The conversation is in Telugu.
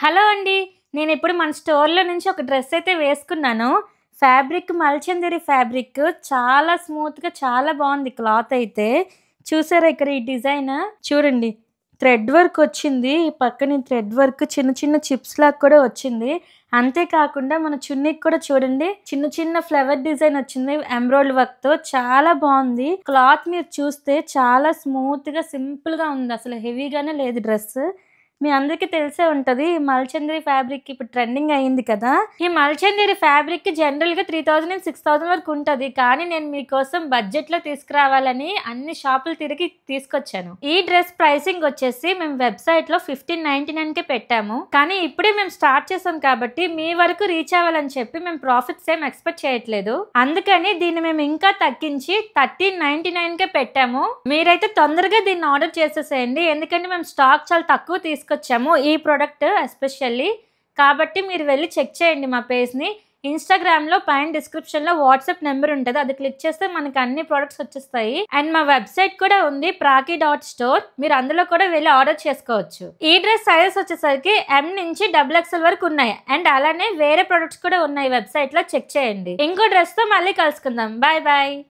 హలో అండి. నేనిప్పుడు మన స్టోర్‌లో నుంచి ఒక డ్రెస్ అయితే వేసుకున్నాను. ఫ్యాబ్రిక్ మల్చందరి ఫ్యాబ్రిక్ చాలా స్మూత్‌గా చాలా బావుంది క్లాత్ అయితే. చూసారా ఇక్కడ ఈ డిజైన్ చూడండి. థ్రెడ్ వర్క్ వచ్చింది. ఈ పక్కన థ్రెడ్ వర్క్ చిన్న చిన్న చిప్స్ లాగా కూడా వచ్చింది. అంతే కాకుండా మన చున్నీకి కూడా చూడండి చిన్న చిన్న ఫ్లవర్ డిజైన్ వచ్చింది ఎంబ్రాయిడరీ వర్క్‌తో చాలా బావుంది. క్లాత్ మీరు చూస్తే చాలా స్మూత్‌గా సింపుల్‌గా ఉంది. అసలు హెవీగానే లేదు డ్రెస్. మీ అందరికీ తెలిసే ఉంటది. ఈ మల్చందరి ఫ్యాబ్రిక్ ఇప్పుడు ట్రెండింగ్ అయింది కదా! ఈ మల్చందరి ఫ్యాబ్రిక్ జనరల్‌గా 3000-6000 వరకు ఉంటది. కానీ నేను మీకోసం బడ్జెట్‌లో తీసుకురావాలని అన్ని షాపులు తిరిగి తీసుకొచ్చాను. ఈ డ్రెస్ ప్రైసింగ్ వచ్చేసి మేము వెబ్‌సైట్‌లో 1599కే పెట్టాము. కానీ ఇప్పుడే మేము స్టార్ట్ చేసాం కాబట్టి మీ వరకు రీచ్ అవ్వాలని చెప్పి మేము ప్రాఫిట్స్ ఏం ఎక్స్‌పెక్ట్ చేయట్లేదు. అందుకని దీన్ని మేము ఇంకా తగ్గించి 1399కే పెట్టాము. మీరైతే తొందరగా దీన్ని ఆర్డర్ చేసేసేయండి. ఎందుకంటే మేము స్టాక్ చాలా తక్కువ తీసుకొచ్చాము ఈ ప్రోడక్ట్ ఎస్పెషల్లీ. కాబట్టి మీరు వెళ్ళి చెక్ చేయండి మా పేజ్‌ని. ఇన్‌స్టాగ్రామ్‌లో పైన డిస్క్రిప్షన్‌లో వాట్సాప్ నెంబర్ ఉంటది. అది క్లిక్ చేస్తే మనకు అన్ని ప్రొడక్ట్స్ వచ్చేస్తాయి. అండ్ మా వెబ్‌సైట్ కూడా ఉంది praki.store. మీరు అందులో కూడా వెళ్ళి ఆర్డర్ చేసుకోవచ్చు. ఈ డ్రెస్ సైజెస్ వచ్చేసరికి M నుంచి XXL వరకు ఉన్నాయి. అండ్ అలానే వేరే ప్రొడక్ట్స్ కూడా ఉన్నాయి వెబ్‌సైట్‌లో చెక్ చేయండి. ఇంకో డ్రెస్‌తో మళ్ళీ కలుసుకుందాం. Bye bye.